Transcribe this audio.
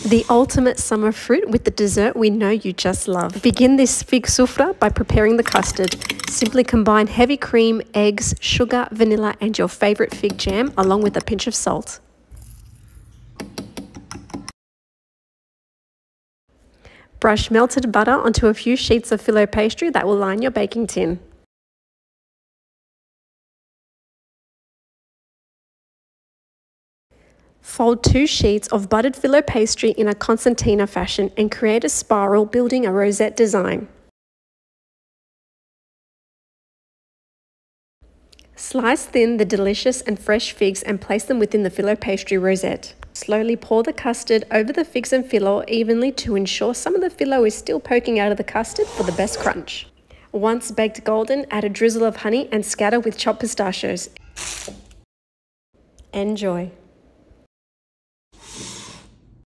The ultimate summer fruit with the dessert we know you just love. Begin this Fig Soufra by preparing the custard. Simply combine heavy cream, eggs, sugar, vanilla, and your favorite fig jam, along with a pinch of salt. Brush melted butter onto a few sheets of filo pastry that will line your baking tin. Fold 2 sheets of buttered filo pastry in a concertina fashion and create a spiral building a rosette design. Slice thin the delicious and fresh figs and place them within the filo pastry rosette. Slowly pour the custard over the figs and filo evenly to ensure some of the filo is still poking out of the custard for the best crunch. Once baked golden, add a drizzle of honey and scatter with chopped pistachios. Enjoy!